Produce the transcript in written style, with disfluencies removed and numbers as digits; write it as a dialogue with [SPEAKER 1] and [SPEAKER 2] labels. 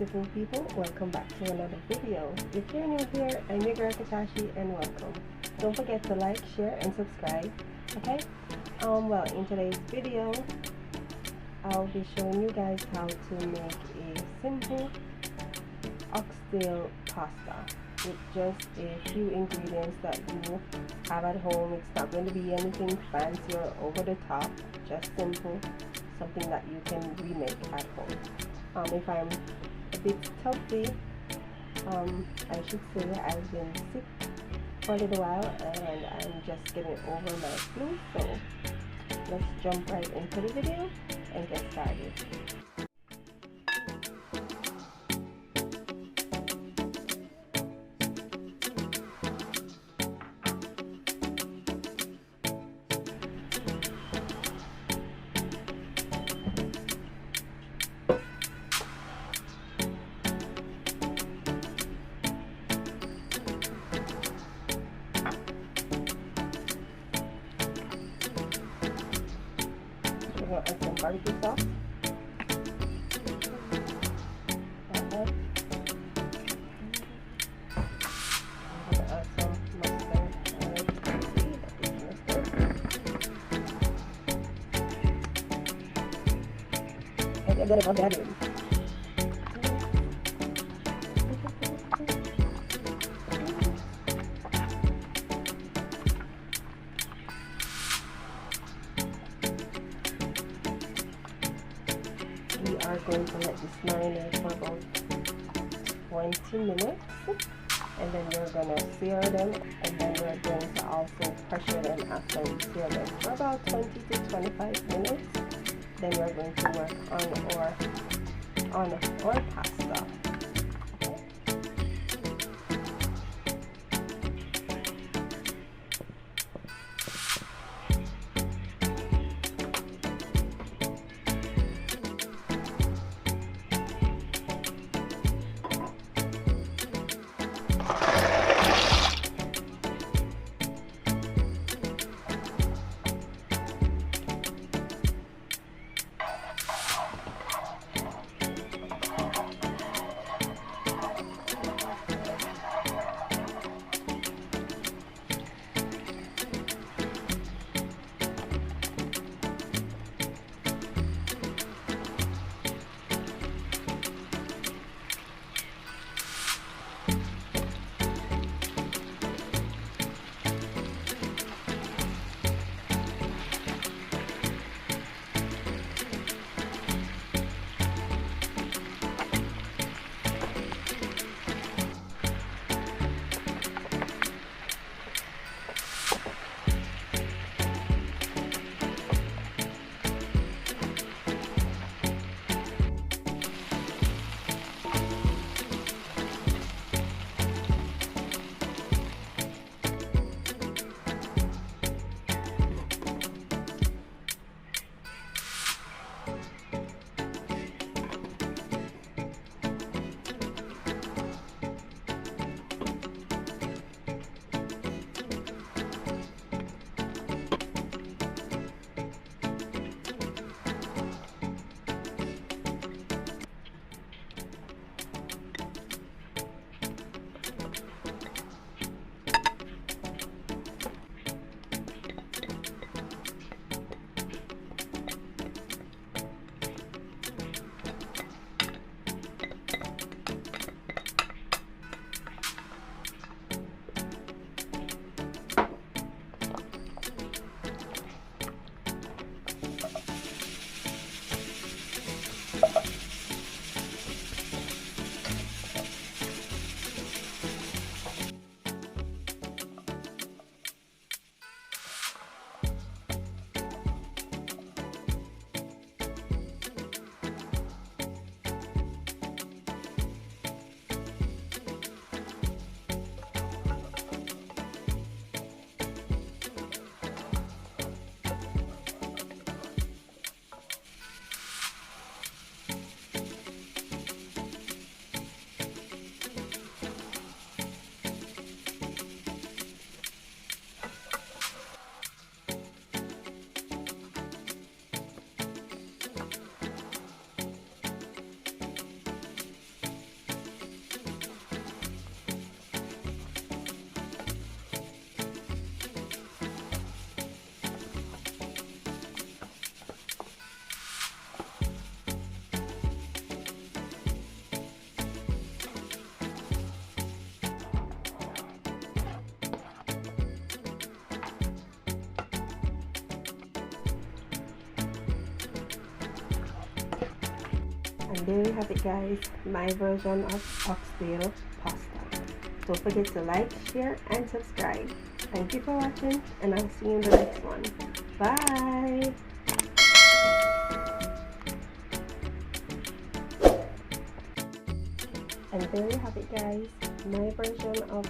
[SPEAKER 1] beautiful people, welcome back to another video. If you're new here, I'm your girl Katashi and welcome. Don't forget to like, share and subscribe. Okay? Well, in today's video I'll be showing you guys how to make a simple oxtail pasta with just a few ingredients that you have at home. It's not going to be anything fancy or over the top, just simple, something that you can remake at home. If I'm a bit stuffy, I should say I've been sick for a little while and I'm just getting over my flu, so let's jump right into the video and get started. We're going to add some barbecue sauce. I'm going to add some mustard. And I'm going to rub that in. We are going to let this marinate for about 20 minutes and then we're going to sear them, and then we're going to also pressure them after we sear them for about 20 to 25 minutes. Then we're going to work on our pasta. there you have it, guys, my version of oxtail pasta. Don't forget to like, share, and subscribe. Thank you for watching, and I'll see you in the next one. Bye! And there you have it, guys, my version of